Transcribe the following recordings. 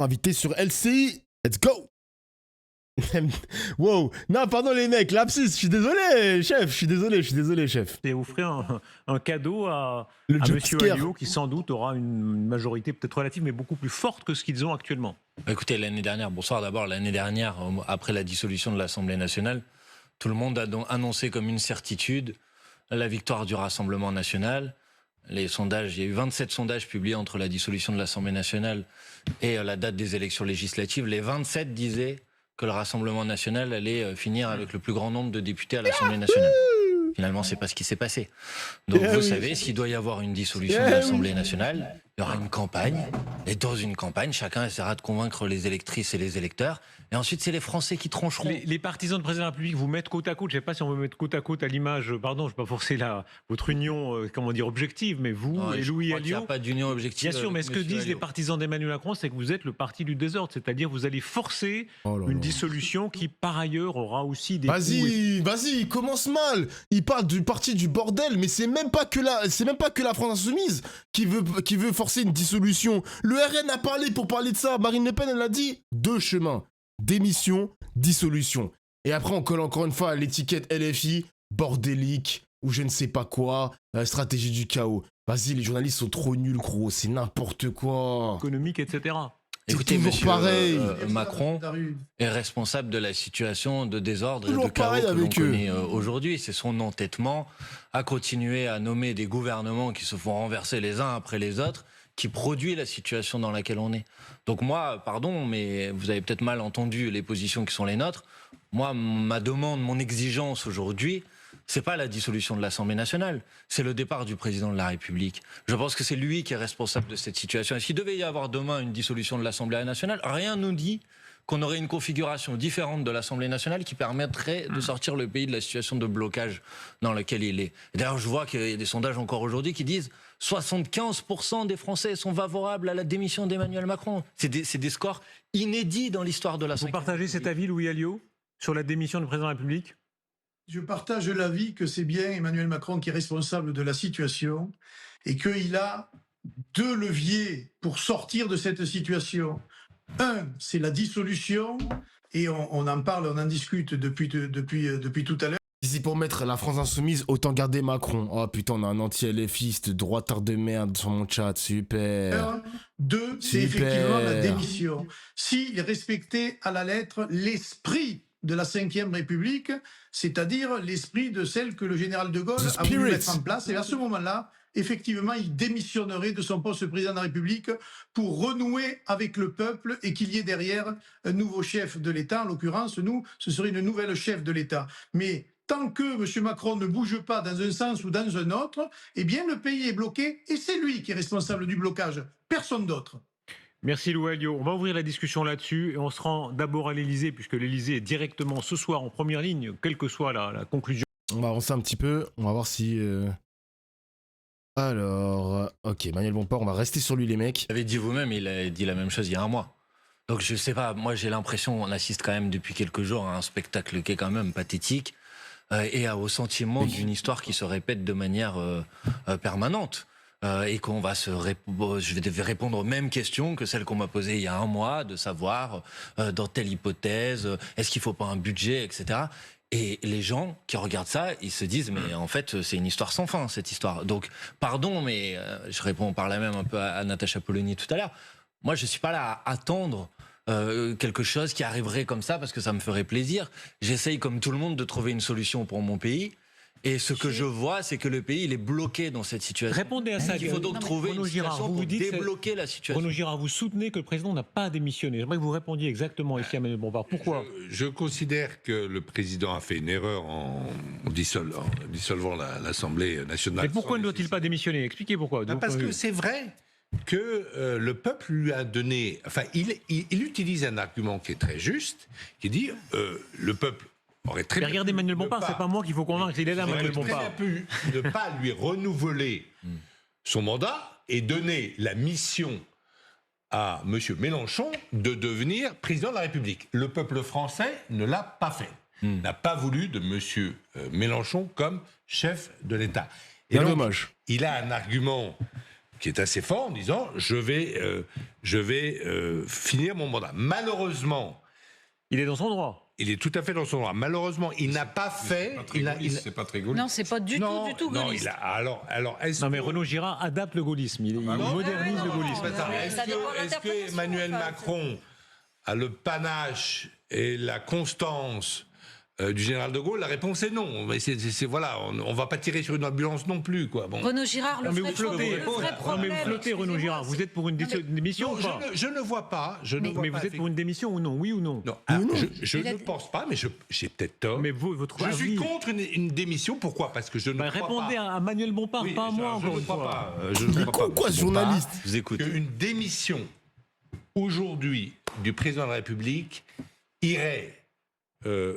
invité sur LCI. Let's go. Wow. Non, pardon les mecs, lapsus, je suis désolé, chef. Et offrir un cadeau à Monsieur jumpscare. Alliot qui sans doute aura une majorité peut-être relative mais beaucoup plus forte que ce qu'ils ont actuellement. Écoutez, l'année dernière, bonsoir d'abord, l'année dernière, après la dissolution de l'Assemblée nationale, tout le monde a annoncé comme une certitude la victoire du Rassemblement national. Les sondages, il y a eu 27 sondages publiés entre la dissolution de l'Assemblée nationale et la date des élections législatives. Les 27 disaient que le Rassemblement national allait finir avec le plus grand nombre de députés à l'Assemblée nationale. Finalement, c'est pas ce qui s'est passé. Donc, vous savez, s'il doit y avoir une dissolution de l'Assemblée nationale, il y aura une campagne. Et dans une campagne, chacun essaiera de convaincre les électrices et les électeurs. Et ensuite, c'est les Français qui trancheront. Les partisans du président de la République vous mettent côte à côte. Je ne sais pas si on veut mettre côte à côte à l'image. Pardon, je ne vais pas forcer votre union, comment dire, objective, mais vous et Louis Alliot. Il n'y a pas d'union objective. Bien sûr, mais ce que disent les partisans d'Emmanuel Macron, c'est que vous êtes le parti du désordre, c'est-à-dire vous allez forcer une dissolution qui, par ailleurs, aura aussi des. Vas-y, il commence mal. Il parle du parti du bordel, mais c'est même pas que la France Insoumise qui veut forcer une dissolution. Le RN a parlé pour parler de ça. Marine Le Pen, elle a dit 2 chemins. Démission, dissolution. Et après, on colle encore une fois à l'étiquette LFI, bordélique, ou je ne sais pas quoi, stratégie du chaos. Vas-y, les journalistes sont trop nuls, gros, c'est n'importe quoi. Économique, etc. Écoutez, toujours monsieur pareil. Macron est responsable de la situation de désordre Toujours et de chaos pareil que l'on avec eux. connaît aujourd'hui. C'est son entêtement à continuer à nommer des gouvernements qui se font renverser les uns après les autres, qui produit la situation dans laquelle on est. Donc moi, pardon, mais vous avez peut-être mal entendu les positions qui sont les nôtres. Moi, ma demande, mon exigence aujourd'hui, c'est pas la dissolution de l'Assemblée nationale, c'est le départ du président de la République. Je pense que c'est lui qui est responsable de cette situation. Et s'il devait y avoir demain une dissolution de l'Assemblée nationale, rien ne nous dit qu'on aurait une configuration différente de l'Assemblée nationale qui permettrait de sortir le pays de la situation de blocage dans laquelle il est. D'ailleurs, je vois qu'il y a des sondages encore aujourd'hui qui disent 75% des Français sont favorables à la démission d'Emmanuel Macron. C'est des scores inédits dans l'histoire de la Vous Ve partagez cet avis, Louis Alliot, sur la démission du président de la République? Je partage l'avis que c'est bien Emmanuel Macron qui est responsable de la situation et qu'il a 2 leviers pour sortir de cette situation. Un, c'est la dissolution, et on en parle, on en discute depuis tout à l'heure. Si c'est pour mettre la France Insoumise, autant garder Macron. Oh putain, on a un anti-LFiste, droitard de merde sur mon chat, super. 2, c'est effectivement la démission. S'il respectait à la lettre l'esprit de la Ve République, c'est-à-dire l'esprit de celle que le général de Gaulle a voulu mettre en place, et à ce moment-là, effectivement, il démissionnerait de son poste de président de la République pour renouer avec le peuple et qu'il y ait derrière un nouveau chef de l'État. En l'occurrence, nous, ce serait une nouvelle chef de l'État. Mais tant que M. Macron ne bouge pas dans un sens ou dans un autre, eh bien, le pays est bloqué et c'est lui qui est responsable du blocage, personne d'autre. Merci Louis Alliot. On va ouvrir la discussion là-dessus et on se rend d'abord à l'Élysée puisque l'Élysée est directement ce soir en première ligne, quelle que soit la conclusion. On va avancer un petit peu, on va voir si... Alors, ok, Manuel Bompard, on va rester sur lui les mecs. Vous avez dit vous-même, il a dit la même chose il y a un mois. Donc je sais pas, moi j'ai l'impression, on assiste quand même depuis quelques jours à un spectacle qui est quand même pathétique et au sentiment d'une histoire qui se répète de manière permanente. Et qu'on va je vais répondre aux mêmes questions que celles qu'on m'a posées il y a un mois, de savoir dans telle hypothèse, est-ce qu'il faut pas un budget, etc. Et les gens qui regardent ça, ils se disent mais en fait c'est une histoire sans fin cette histoire. Donc pardon, mais je réponds par là même un peu à Natacha Polony tout à l'heure. Moi je suis pas là à attendre quelque chose qui arriverait comme ça parce que ça me ferait plaisir. J'essaye comme tout le monde de trouver une solution pour mon pays. Et ce que je vois, c'est que le pays, il est bloqué dans cette situation. Répondez à ça. Il faut donc trouver une situation pour débloquer la situation. Renaud Girard, vous soutenez que le président n'a pas démissionné. J'aimerais que vous répondiez exactement ici à Manuel Bompard. Pourquoi ? Je considère que le président a fait une erreur en dissolvant l'Assemblée nationale. Mais pourquoi ne doit-il pas démissionner ? Expliquez pourquoi. Parce que c'est vrai que le peuple lui a donné... Enfin, il utilise un argument qui est très juste, qui dit le peuple... Mais regardez Manuel Bompard, c'est pas moi qu'il faut convaincre, il est là Manuel Bompard. Il aurait pu ne pas lui renouveler son mandat et donner la mission à M. Mélenchon de devenir président de la République. Le peuple français ne l'a pas fait, n'a pas voulu de M. Mélenchon comme chef de l'État. Et donc, dommage. Il a un argument qui est assez fort en disant je vais finir mon mandat. Malheureusement, Il est dans son droit. il est tout à fait dans son droit. Malheureusement, il n'a pas fait. C'est pas très gaulliste. Non, c'est pas du tout non, gaulliste. alors, est-ce Non, mais que- Renaud Girard adapte le gaullisme. Il modernise le gaullisme. Attends, Ça dépend de est-ce l'interprétation, que Emmanuel en fait. Macron a le panache et la constance du général de Gaulle? La réponse est non. Mais voilà, on va pas tirer sur une ambulance non plus, quoi. Bon. Renaud Girard, le Non, mais vrai vous flottez. problème. le vrai Non, mais problème, vous flottez, Renaud excusez-moi, Girard. Vous êtes pour une démission Non, ou pas je ne vois pas. Je ne vois Mais pas, vous êtes pour une démission ou non? Oui ou non? Non, alors, je Il a ne dit- pense pas, mais j'ai peut-être tort. Mais vous, votre Je suis avis- contre une démission. Pourquoi? Parce que je ne Bah, crois répondez pas. à Manuel Bompard, Oui, pas à moi, je encore ne une crois fois. pas. Je ne Il est crois con, pas, quoi, ce monsieur Bompard, journaliste? Je vous écoute. qu'une démission aujourd'hui du président de la République irait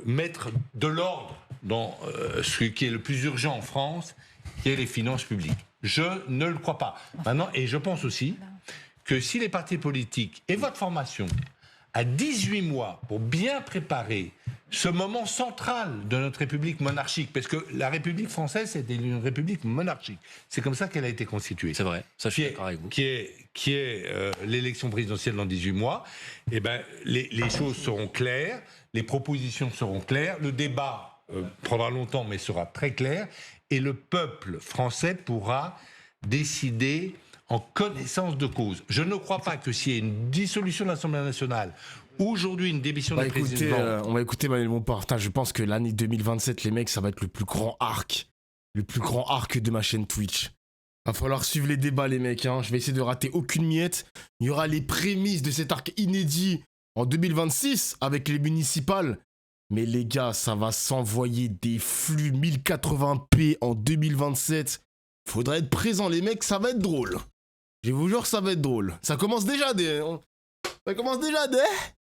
mettre de l'ordre dans ce qui est le plus urgent en France, qui est les finances publiques. Je ne le crois pas. Maintenant, et je pense aussi que si les partis politiques et votre formation a 18 mois pour bien préparer ce moment central de notre République monarchique, parce que la République française, c'était une République monarchique. C'est comme ça qu'elle a été constituée. C'est vrai, ça je suis d'accord avec vous. Qui est l'élection présidentielle dans 18 mois, eh ben, les choses seront claires, les propositions seront claires, le débat prendra longtemps mais sera très clair, et le peuple français pourra décider en connaissance de cause. Je ne crois pas que s'il y a une dissolution de l'Assemblée nationale, aujourd'hui une démission Bah, du écoutez, président... on va écouter Manuel Bompard. Putain, je pense que l'année 2027, les mecs, ça va être le plus grand arc. Le plus grand arc de ma chaîne Twitch. Va falloir suivre les débats, les mecs. Hein. Je vais essayer de rater aucune miette. Il y aura les prémices de cet arc inédit en 2026 avec les municipales. Mais les gars, ça va s'envoyer des flux 1080p en 2027. Faudra être présent, les mecs, ça va être drôle. Je vous jure, ça va être drôle. Ça commence déjà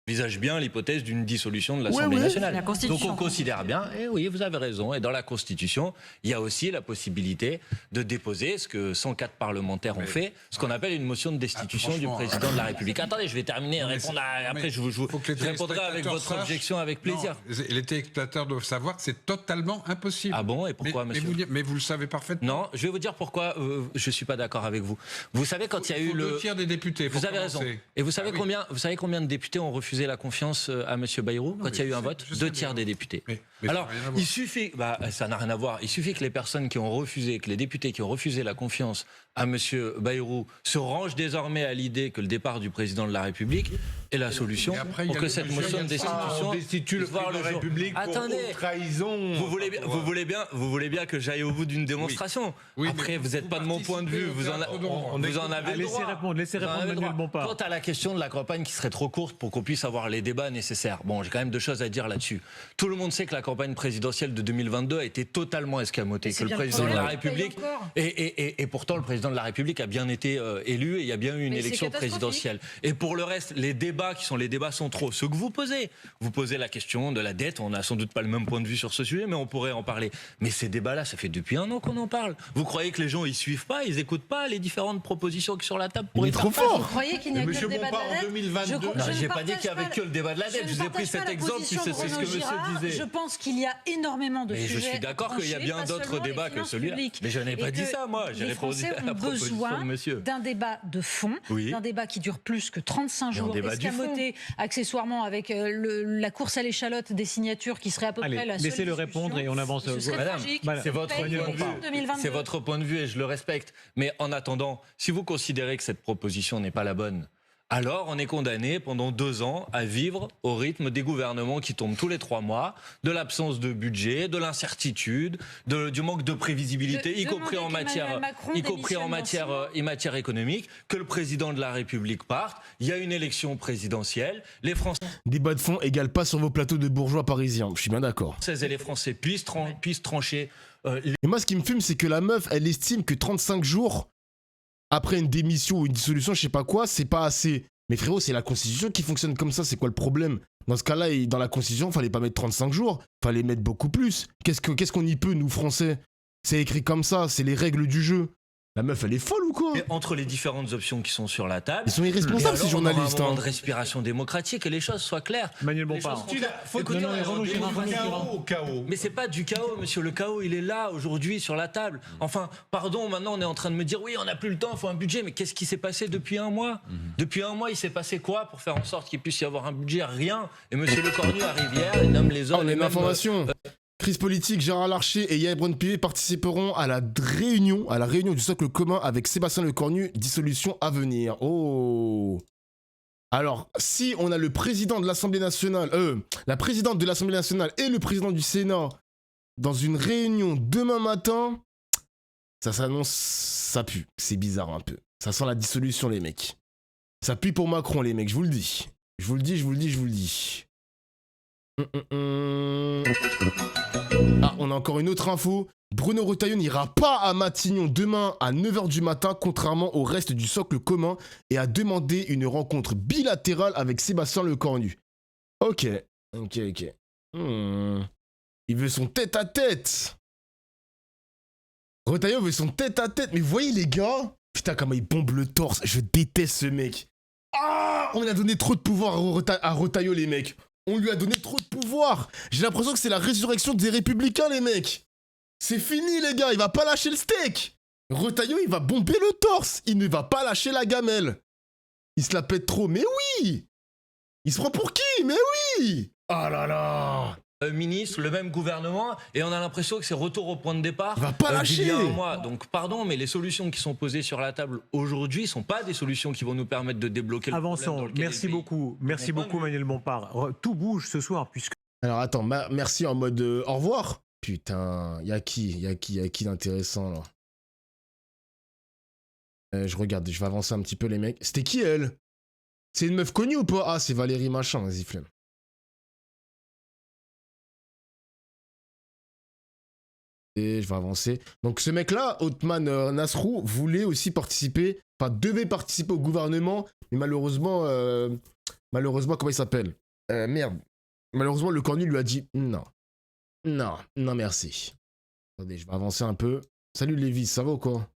Envisage bien l'hypothèse d'une dissolution de l'Assemblée ouais. nationale. La Constitution. Donc on considère bien, et oui, vous avez raison, et dans la Constitution, il y a aussi la possibilité de déposer ce que 104 parlementaires ont fait, ce qu'on appelle une motion de destitution du franchement, président de la République. Attendez, je vais terminer et Non, mais répondre c'est- après, mais je faut que les répondrai avec téléspectateurs votre sachent- objection avec plaisir. Non, les téléspectateurs doivent savoir que c'est totalement impossible. Ah bon, et pourquoi, monsieur mais vous le savez parfaitement. Non, je vais vous dire pourquoi je suis pas d'accord avec vous. Vous savez quand il y a eu faut le... 2 tiers des députés. Vous pour avez raison. commencer. Et vous savez, Ah oui. vous savez combien de députés ont refusé la confiance à M. Bayrou quand mais il y a eu je un sais- vote je sais 2 bien. tiers des députés. Mais ça Alors, n'a rien à voir. il suffit, ça n'a rien à voir, il suffit que les personnes qui ont refusé, que les députés qui ont refusé la confiance à M. Bayrou se rangent désormais à l'idée que le départ du président de la République est la solution Et après, il y pour a que le cette monsieur motion de Gaspard. destitution on destitue le puisse voir président de la jour. République pour Attendez, haute trahison. vous voulez bien que j'aille au bout d'une démonstration. Oui, Après, mais vous n'êtes pas de mon point de vue, vous en avez le Laissez droit. répondre Vous en avez le Manuel droit. Bompard. Quant à la question de la campagne qui serait trop courte pour qu'on puisse avoir les débats nécessaires, bon, j'ai quand même 2 choses à dire là-dessus. Tout le monde sait que la campagne présidentielle de 2022 a été totalement escamotée, que c'est le bien président de la problème, il paye République encore. et pourtant le président de la République a bien été élu et il y a bien eu une Mais c'est élection catastrophique. présidentielle. Et pour le reste, les débats sont trop. Ce que vous posez la question de la dette, on n'a sans doute pas le même point de vue sur ce sujet, mais on pourrait en parler. Mais ces débats-là, ça fait depuis 1 an qu'on en parle. Vous croyez que les gens ils suivent pas, ils écoutent pas les différentes propositions qui sont sur la table pour Il est y trop faire face? fort. Vous croyez qu'il n'y a que Monsieur le débat de Bompard, la en dette 2022. Non, je ne j'ai pas dit partage qu'il y avait pas que le débat de la dette. Je vous ai pris cet exemple puisque c'est ce que monsieur disait. Je pense qu'il y a énormément de Mais sujets. je suis d'accord qu'il y a à bien trancher, d'autres pas seulement débats les que finances celui-là. publiques. Mais je n'ai pas Et dit que ça, moi. J'ai les répondu Français à la ont proposition de besoin monsieur. d'un débat de fond, Oui. d'un débat qui dure plus que 35 Mais on jours, débat du fond. escamoté accessoirement avec la course à l'échalote des signatures qui serait à peu Allez, près la seule laissez-le discussion. répondre et on avance. Ce serait Madame, tragique. c'est votre Paye point de l'élection vue. 2022. C'est votre point de vue et je le respecte. Mais en attendant, si vous considérez que cette proposition n'est pas la bonne, alors on est condamné pendant 2 ans à vivre au rythme des gouvernements qui tombent tous les 3 mois, de l'absence de budget, de l'incertitude, du manque de prévisibilité, y compris en matière, matière économique, que le président de la République parte. Il y a une élection présidentielle. Les Français Débat de fond égale pas sur vos plateaux de bourgeois parisiens. Je suis bien d'accord. et les Français puissent trancher. Et moi, ce qui me fume, c'est que la meuf, elle estime que 35 jours après une démission ou une dissolution, je sais pas quoi, c'est pas assez. Mais frérot, c'est la Constitution qui fonctionne comme ça, c'est quoi le problème? Dans ce cas-là, dans la Constitution, fallait pas mettre 35 jours, fallait mettre beaucoup plus. Qu'est-ce qu'on y peut, nous, Français? C'est écrit comme ça, c'est les règles du jeu. La meuf, elle est folle ou quoi? Et entre les différentes options qui sont sur la table. Ils sont irresponsables, ces journalistes. Un moment de respiration démocratique et les choses soient claires. Manuel Bompard. Écoutez, Au chaos. mais c'est pas du chaos, monsieur. Le chaos, il est là aujourd'hui sur la table. Enfin, pardon, maintenant on est en train de me dire oui, on n'a plus le temps, il faut un budget. Mais qu'est-ce qui s'est passé depuis un mois? Depuis un mois, il s'est passé quoi pour faire en sorte qu'il puisse y avoir un budget? Rien. Et monsieur Lecornu arrive hier et nomme les ordres. On a une information. Crise politique, Gérard Larcher et Yael Braun-Pivet participeront à la réunion du socle commun avec Sébastien Lecornu, dissolution à venir. Oh. Alors, si on a le président de l'Assemblée nationale, la présidente de l'Assemblée nationale et le président du Sénat dans une réunion demain matin, ça s'annonce, ça pue. C'est bizarre un peu. Ça sent la dissolution, les mecs. Ça pue pour Macron, les mecs, je vous le dis. Je vous le dis. Ah, on a encore une autre info. Bruno Retailleau n'ira pas à Matignon demain à 9h du matin, contrairement au reste du socle commun, et a demandé une rencontre bilatérale avec Sébastien Lecornu. Ok. Il veut son tête-à-tête. Retailleau veut son tête-à-tête. Mais vous voyez, les gars? Putain, comment il bombe le torse. Je déteste ce mec. Ah, on a donné trop de pouvoir à Retailleau, les mecs. On lui a donné trop de pouvoir. J'ai l'impression que c'est la résurrection des Républicains, les mecs. C'est fini, les gars. Il va pas lâcher le steak. Retailleau, il va bomber le torse. Il ne va pas lâcher la gamelle. Il se la pète trop. Mais oui. Il se prend pour qui? Mais oui. Ah là là. Ministre, le même gouvernement, et on a l'impression que c'est retour au point de départ. Il va pas lâcher. Il y a un mois. Donc, pardon, mais les solutions qui sont posées sur la table aujourd'hui ne sont pas des solutions qui vont nous permettre de débloquer le Avançons. problème dans lequel Merci est le pays. beaucoup. Merci beaucoup, Manuel Bompard. Tout bouge ce soir, puisque. Alors attends, merci en mode au revoir. Putain, y a qui d'intéressant là? Je regarde, je vais avancer un petit peu les mecs. C'était qui elle? C'est une meuf connue ou pas? Ah, c'est Valérie Machin, vas-y flemme. Et je vais avancer. Donc ce mec-là, Othman Nasrou, voulait aussi participer, enfin devait participer au gouvernement, mais malheureusement, comment il s'appelle? Merde. Malheureusement, Lecornu lui a dit non. Non, merci. Attendez, je vais avancer un peu. Salut Lévis, ça va ou quoi?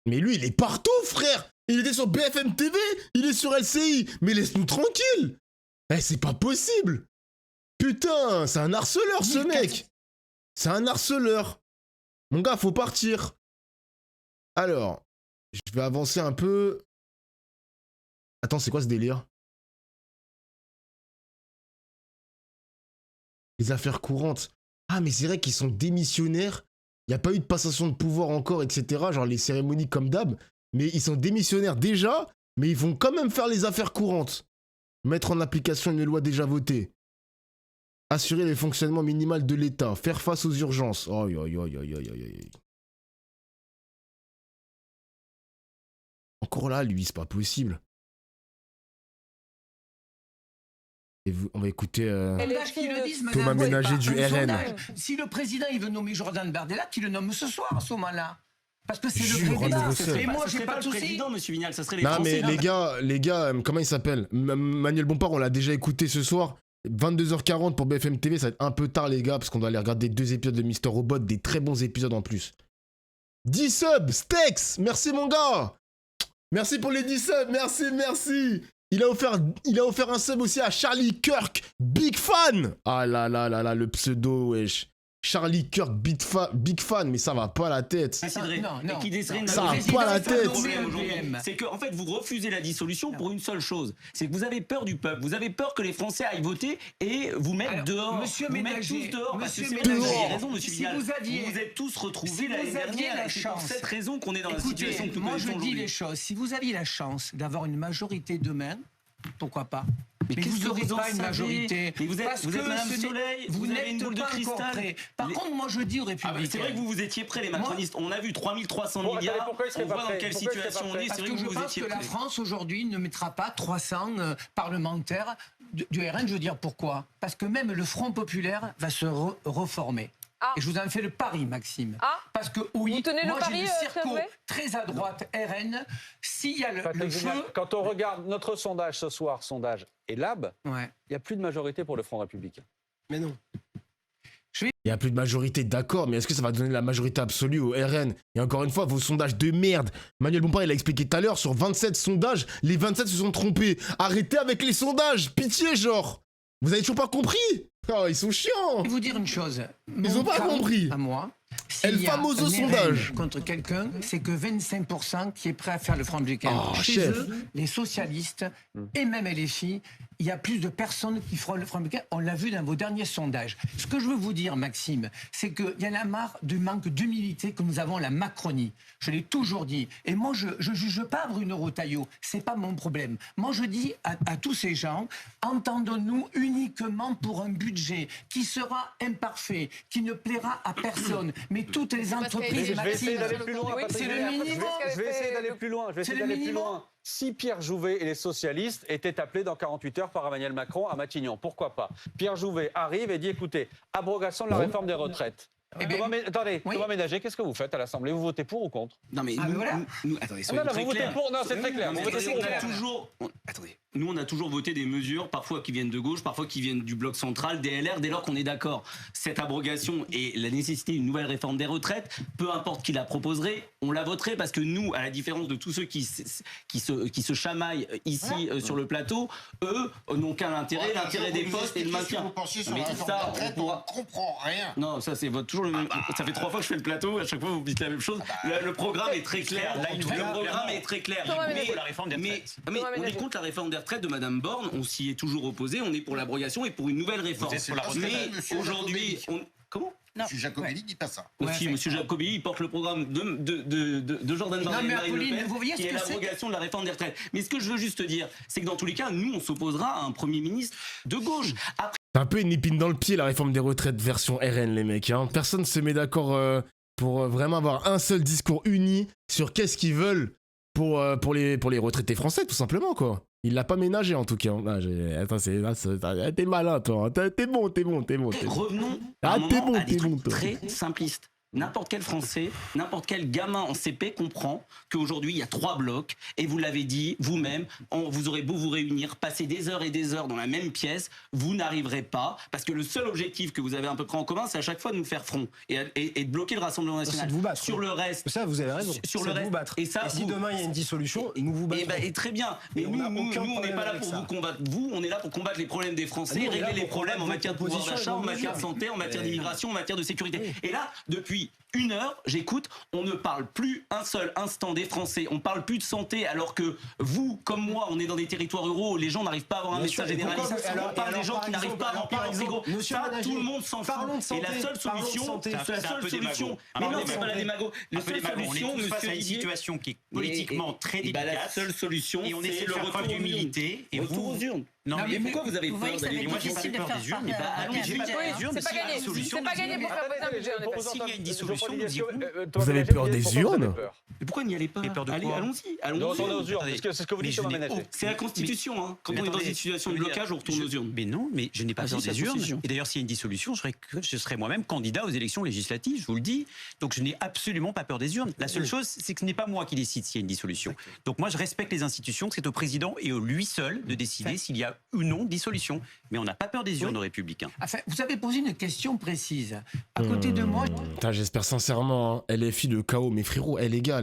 Mais lui, il est partout, frère! Il était sur BFM TV, il est sur LCI, mais laisse-nous tranquille! Eh, c'est pas possible! Putain, c'est un harceleur, ce mec! C'est un harceleur! Mon gars, faut partir! Alors, je vais avancer un peu. Attends, c'est quoi ce délire? Les affaires courantes. Ah, mais c'est vrai qu'ils sont démissionnaires. Il n'y a pas eu de passation de pouvoir encore, etc. Genre les cérémonies comme d'hab. Mais ils sont démissionnaires déjà, mais ils vont quand même faire les affaires courantes. Mettre en application une loi déjà votée. Assurer le fonctionnement minimal de l'État. Faire face aux urgences. Aïe, aïe, aïe, aïe, aïe, aïe. Encore là, lui, c'est pas possible. Et on va écouter Thomas Ménager du RN. Si le président il veut nommer Jordan Bardella, qu'il le nomme ce soir à ce moment-là. Parce que c'est le Jure, vrai débat. Russell. Et moi, j'ai pas de souci. président, monsieur Vignal, ça serait les Non, Français. mais les gars, comment il s'appelle? Manuel Bompard, on l'a déjà écouté ce soir. 22h40 pour BFM TV, ça va être un peu tard, les gars, parce qu'on doit aller regarder 2 épisodes de Mister Robot, des très bons épisodes en plus. 10 subs, Stex, merci mon gars. Merci pour les 10 subs, merci. Il a offert un sub aussi à Charlie Kirk, big fan. Ah là là là là, le pseudo, wesh. Charlie Kirk, big fan, mais ça va pas la tête. Ça va pas la tête. C'est que, en fait, vous refusez la dissolution pour une seule chose. C'est que vous avez peur du peuple. Vous avez peur que les Français aillent voter et vous mettre dehors. Monsieur vous mettre Ménager, tous dehors. Monsieur Parce que Ménager, vous avez raison, monsieur si Vignal. vous aviez- Vous êtes tous retrouvés si l'année vous aviez dernière. la Et c'est pour chance- cette raison qu'on est dans la Écoutez, situation que nous moi je connaissons dis aujourd'hui. les choses. Si vous aviez la chance d'avoir une majorité demain, pourquoi pas? Mais qu'est-ce vous que n'aurez vous en pas une savez? majorité. Mais vous êtes Parce que Madame ce n'est- Soleil, vous avez une n'êtes boule de pas encore cristal. prêt. Par contre, moi je dis aux Ah bah, Républicains. c'est vrai que vous étiez prêts, les macronistes. On a vu 3300 milliards. On voit dans quelle situation on est. Parce C'est vrai que que je vous pense étiez que la prêts. France aujourd'hui ne mettra pas 300 parlementaires du RN. Je veux dire pourquoi? Parce que même le Front populaire va se reformer. Et je vous en fais le pari, Maxime. Parce que oui, Vous tenez le moi pari, j'ai des circos Hervé très à droite RN. S'il y a le feu... Quand on regarde notre sondage ce soir, sondage et Lab, il Ouais. n'y a plus de majorité pour le Front républicain. Mais non. Il n'y a plus de majorité, d'accord, mais est-ce que ça va donner la majorité absolue au RN? Et encore une fois, vos sondages de merde. Manuel Bompard, il a expliqué tout à l'heure, sur 27 sondages, les 27 se sont trompés. Arrêtez avec les sondages, pitié, genre. Vous avez toujours pas compris? Oh, ils sont chiants. Je vais vous dire une chose. Ils ont pas compris. À moi. El famoso sondage. Contre quelqu'un, c'est que 25% qui est prêt à faire le Front républicain. Oh, Chez chef. eux, les socialistes et même LFI, il y a plus de personnes qui feront le Front républicain. On l'a vu dans vos derniers sondages. Ce que je veux vous dire, Maxime, c'est qu'il y en a marre du manque d'humilité que nous avons à la Macronie. Je l'ai toujours dit. Et moi, je ne juge pas Bruno Retailleau. Ce n'est pas mon problème. Moi, je dis à tous ces gens, entendons-nous uniquement pour un budget qui sera imparfait, qui ne plaira à personne. Mais toutes les entreprises, Je vais essayer d'aller plus loin. c'est le minimum. Je vais essayer d'aller plus loin. C'est le minimum. Si Pierre Jouvet et les socialistes étaient appelés dans 48 heures par Emmanuel Macron à Matignon, pourquoi pas? Pierre Jouvet arrive et dit, écoutez, abrogation de la réforme des retraites. Attendez, Thomas Ménager, qu'est-ce que vous faites à l'Assemblée? Vous votez pour ou contre? Non mais attendez, soyons très clairs. C'est très clair. Nous, on a toujours voté des mesures, parfois qui viennent de gauche, parfois qui viennent du bloc central, des LR, dès lors qu'on est d'accord. Cette abrogation et la nécessité d'une nouvelle réforme des retraites, peu importe qui la proposerait, on la voterait parce que nous, à la différence de tous ceux qui se chamaillent ici sur le plateau, eux n'ont qu'un intérêt, l'intérêt des postes et le maintien. Mais ça, on comprend rien. Non, ça c'est toujours le même. Ça fait 3 fois que je fais le plateau, à chaque fois vous me dites la même chose. Le programme est très clair. Le programme est très clair. Mais on est contre la réforme des retraites de Madame Borne, on s'y est toujours opposé, on est pour l'abrogation et pour une nouvelle réforme. Mais aujourd'hui, comment? Monsieur Jacobelli dit pas ça. Aussi, Monsieur Jacobelli, il porte le programme de Jordan Bardella et Marine Le Pen, qui est l'abrogation de la réforme des retraites. Mais ce que je veux juste dire, c'est que dans tous les cas, nous, on s'opposera à un Premier ministre de gauche. C'est un peu une épine dans le pied, la réforme des retraites version RN, les mecs. Hein. Personne ne se met d'accord pour vraiment avoir un seul discours uni sur qu'est-ce qu'ils veulent pour les retraités français, tout simplement, quoi. Il l'a pas ménagé, en tout cas. Attends, t'es malin, toi. T'es bon. Revenons à des trucs très simplistes. N'importe quel Français, n'importe quel gamin en CP comprend qu'aujourd'hui, il y a 3 blocs, et vous l'avez dit vous-même, vous aurez beau vous réunir, passer des heures et des heures dans la même pièce, vous n'arriverez pas, parce que le seul objectif que vous avez à peu près en commun, c'est à chaque fois de nous faire front, et de bloquer le Rassemblement National. C'est de vous battre. Sur le reste... Ça, vous avez raison. Sur le reste, vous battre. Et si demain, il y a une dissolution, nous vous battrons. Et très bien, mais nous, on n'est pas là pour vous combattre. Vous, on est là pour combattre les problèmes des Français, régler les problèmes en matière de pouvoir d'achat, en matière de santé, en matière d'immigration, en matière de sécurité. Et là, depuis 1 heure, j'écoute, on ne parle plus un seul instant des Français, on parle plus de santé, alors que vous, comme moi, on est dans des territoires ruraux, les gens n'arrivent pas à avoir un message généraliste, on parle des gens qui n'arrivent pas à remplir leur frigo, ça, tout le monde s'en fout. Et la seule solution, mais non, c'est pas la démago, la seule solution, monsieur Didier, une situation qui est politiquement très délicate, la seule solution, et on essaie de faire preuve d'humilité, et retour aux urnes. Non, mais pourquoi vous avez peur d'aller? Moi, j'ai pas peur des urnes. J'ai pas peur des urnes, mais s'il y a une dissolution, c'est pas gagné pour faire voter un budget. s'il y a une dissolution, nous dirons. Vous avez peur des urnes? Mais pourquoi n'y allez pas? Allons-y. Retournez aux urnes, c'est ce que vous dites, Thomas Ménager. C'est la Constitution, hein. Quand on est dans une situation de blocage, on retourne aux urnes. Mais non, mais je n'ai pas peur des urnes. Et d'ailleurs, s'il y a une dissolution, je serai moi-même candidat aux élections législatives, je vous le dis. Donc je n'ai absolument pas peur des urnes. La seule chose, c'est que ce n'est pas moi qui décide s'il y a une dissolution. Donc moi, je respecte les institutions, c'est au président et au lui seul de décider s'il y a ou non dissolution. Mais on n'a pas peur des urnes aux Républicains. Enfin, vous avez posé une question précise. À côté de moi... J'espère sincèrement, hein, LFI, le chaos, mais frérot, les gars,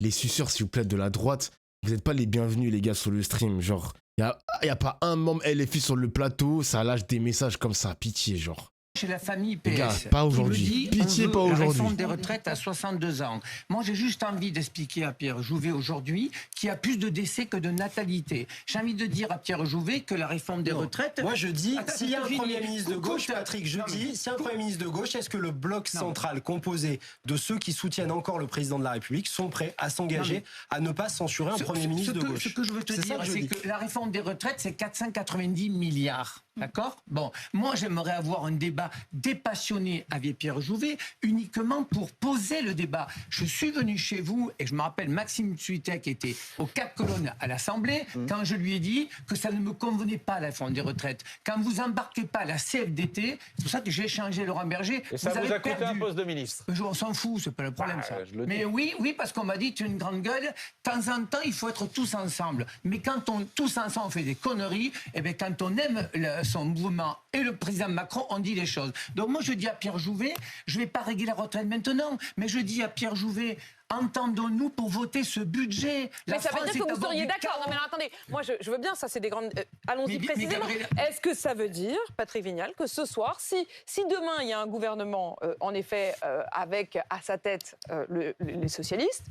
les suceurs, s'il vous plaît, de la droite, vous n'êtes pas les bienvenus, les gars, sur le stream. Genre, il n'y a pas un membre LFI sur le plateau, ça lâche des messages comme ça, pitié, genre. Chez la famille PS. Les gars, pas aujourd'hui. Pitié, pas aujourd'hui. La réforme des retraites à 62 ans. Moi, j'ai juste envie d'expliquer à Pierre Jouvet aujourd'hui qu'il y a plus de décès que de natalité. J'ai envie de dire à Pierre Jouvet que la réforme des retraites... Moi, je dis, s'il y a un Premier ministre de gauche, Patrick, s'il y a un Premier ministre de gauche, est-ce que le bloc central composé de ceux qui soutiennent encore le président de la République sont prêts à s'engager à ne pas censurer un Premier ministre de gauche? Ce que je veux te dire, c'est que la réforme des retraites, c'est 490 milliards. D'accord? Bon, moi, j'aimerais avoir un débat dépassionné avec Pierre Jouvet, uniquement pour poser le débat. Je suis venu chez vous, et je me rappelle Maxime Tsuitek qui était aux 4 colonnes à l'Assemblée, quand je lui ai dit que ça ne me convenait pas, la réforme des retraites. Quand vous embarquez pas la CFDT, c'est pour ça que j'ai échangé Laurent Berger. Et ça vous a coûté un poste de ministre? On s'en fout, c'est pas le problème, ça. Mais oui, parce qu'on m'a dit, tu es une grande gueule, de temps en temps, il faut être tous ensemble. Mais quand tous ensemble, on fait des conneries, et bien quand on aime son mouvement et le président Macron ont dit les choses. Donc moi, je dis à Pierre Jouvet, je ne vais pas régler la retraite maintenant, mais je dis à Pierre Jouvet, entendons-nous pour voter ce budget. Mais ça veut dire que vous seriez d'accord. Non mais alors, attendez, moi je veux bien, ça c'est des grandes... allons-y précisément. Est-ce que ça veut dire, Patrick Vignal, que ce soir, si demain il y a un gouvernement, en effet, avec à sa tête les socialistes,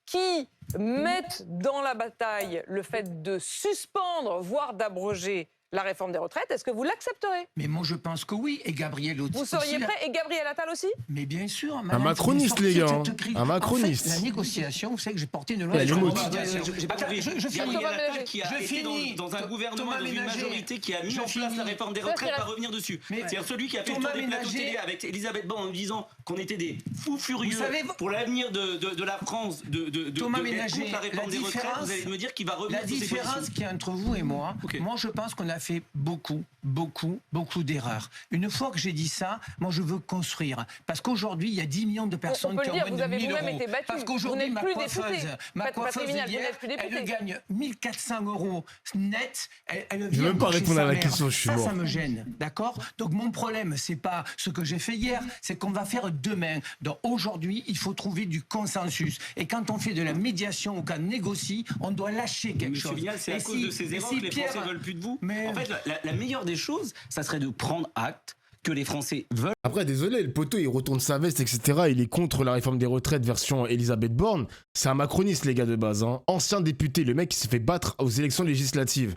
qui mettent dans la bataille le fait de suspendre, voire d'abroger la réforme des retraites, est-ce que vous l'accepterez? Mais moi, je pense que oui. Et Gabriel aussi. Vous seriez prêt? Et Gabriel Attal aussi? Mais bien sûr. Un macroniste, les gars. Un macroniste. En fait, la négociation, vous savez que j'ai porté une loi. J'ai pas compris. Gabriel Attal qui a été dans un gouvernement, dans une majorité qui a mis en place la réforme des retraites, va revenir dessus. C'est celui qui a fait le tour des plateaux télé avec Elisabeth Borne en nous disant qu'on était des fous furieux pour l'avenir de la France, Thomas Ménager, la réforme des retraites. Vous allez me dire qu'il va revenir. La différence qu'il y a entre vous et moi, moi je pense qu'on a fait beaucoup d'erreurs. Une fois que j'ai dit ça, moi je veux construire. Parce qu'aujourd'hui, il y a 10 millions de personnes qui ont moins de 1 000 euros. Parce qu'aujourd'hui, ma coiffeuse hier, elle gagne 1 400 euros net. Elle je ne veux même pas répondre à la question, je suis mort. Ça me gêne, d'accord? Donc mon problème, c'est pas ce que j'ai fait hier, c'est qu'on va faire demain. Donc aujourd'hui, il faut trouver du consensus. Et quand on fait de la médiation ou qu'on négocie, on doit lâcher quelque chose. Vignal, c'est à cause de ces erreurs que les Français ne veulent plus de vous. En fait, la meilleure des choses, ça serait de prendre acte que les Français veulent. Après, désolé, le poteau, il retourne sa veste, etc. Il est contre la réforme des retraites version Elisabeth Borne. C'est un macroniste, les gars, de base. Hein. Ancien député, le mec qui s'est fait battre aux élections législatives.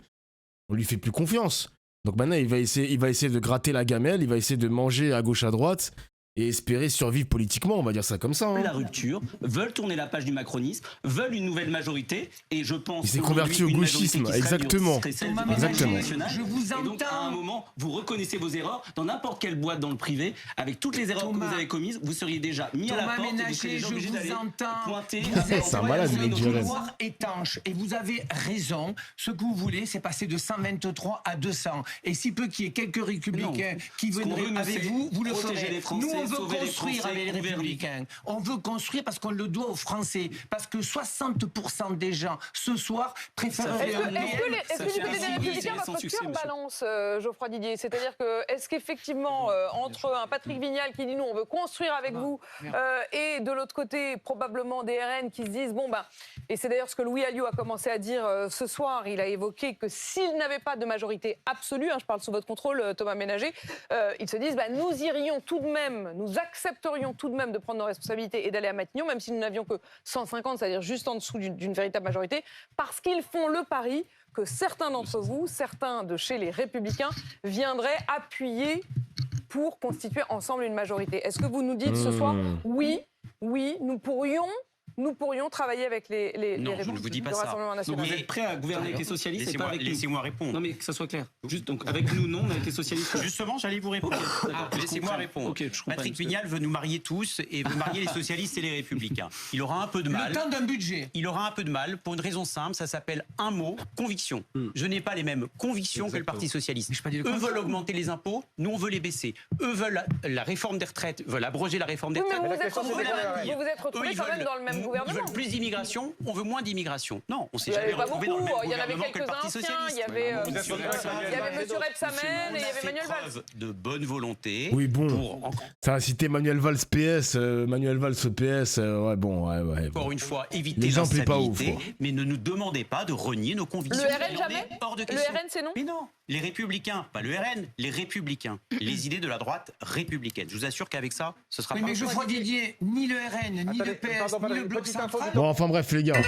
On lui fait plus confiance. Donc maintenant, il va essayer de gratter la gamelle, il va essayer de manger à gauche, à droite. Et espérer survivre politiquement, on va dire ça comme ça. Hein. La rupture, veulent tourner la page du macronisme, veulent une nouvelle majorité, et je pense... Il s'est converti au gauchisme, exactement. Exactement. Je vous entends. Et donc, à un moment, vous reconnaissez vos erreurs, dans n'importe quelle boîte dans le privé, avec toutes les erreurs que vous avez commises, vous seriez déjà mis à la porte, et vous seriez obligé d'aller pointer... C'est un malade, mec, le couloir étanche, et vous avez raison, ce que vous voulez, c'est passer de 123 à 200. Et si peu qu'il y ait quelques républicains qui viendraient avec vous, vous le ferez. Nous, on veut construire avec les Républicains. On veut construire parce qu'on le doit aux Français. Parce que 60% des gens, ce soir, préfèrent... Est-ce que du côté des Républicains, votre cœur balance, Geoffroy Didier? C'est-à-dire que, est-ce qu'effectivement, entre un Patrick Vignal qui dit nous, on veut construire avec vous, et de l'autre côté, probablement des RN qui se disent, bon ben... Et c'est d'ailleurs ce que Louis Alliot a commencé à dire ce soir. Il a évoqué que s'il n'avait pas de majorité absolue, je parle sous votre contrôle, Thomas Ménager, ils se disent, nous irions tout de même, nous accepterions tout de même de prendre nos responsabilités et d'aller à Matignon, même si nous n'avions que 150, c'est-à-dire juste en dessous d'une véritable majorité, parce qu'ils font le pari que certains d'entre vous, certains de chez les Républicains, viendraient appuyer pour constituer ensemble une majorité. Est-ce que vous nous dites ce soir, oui, nous pourrions travailler avec les non, je ne vous dis pas ça. Donc vous êtes prêt à gouverner avec les socialistes et pas avec nous? Laissez-moi répondre. Non mais que ça soit clair. Juste, donc avec nous non, mais avec les socialistes. Justement, j'allais vous répondre. Laissez-moi répondre. Patrick Vignal veut nous marier tous et veut marier les socialistes et les républicains. Il aura un peu de mal. Le temps d'un budget. Il aura un peu de mal pour une raison simple, ça s'appelle un mot, conviction. Je n'ai pas les mêmes convictions que le Parti socialiste. Eux veulent augmenter les impôts, nous on veut les baisser. Eux veulent la réforme des retraites, veulent abroger la réforme des retraites. Mais vous vous êtes retrouvés quand même dans le même gouvernement. Ils veulent plus d'immigration, on veut moins d'immigration. Non, on s'est jamais retrouvé dans le même gouvernement que le Parti socialiste. Il y avait M. Rebsamen et il y avait Manuel Valls. De bonne volonté. Oui, bon. Ça a cité Manuel Valls PS, Manuel Valls PS. Ouais, bon, ouais. Encore une fois, évitez les gens plaient pas ouf. Mais ne nous demandez pas de renier nos convictions. Le RN jamais? Hors de question. Le RN c'est non? Mais non. Les Républicains, pas le RN, les Républicains. Les idées de la droite républicaine. Je vous assure qu'avec ça, ce sera pas... Mais Geoffroy Didier, ni le RN, ni le PS, ni le Bloc central... Bon, enfin bref, les gars.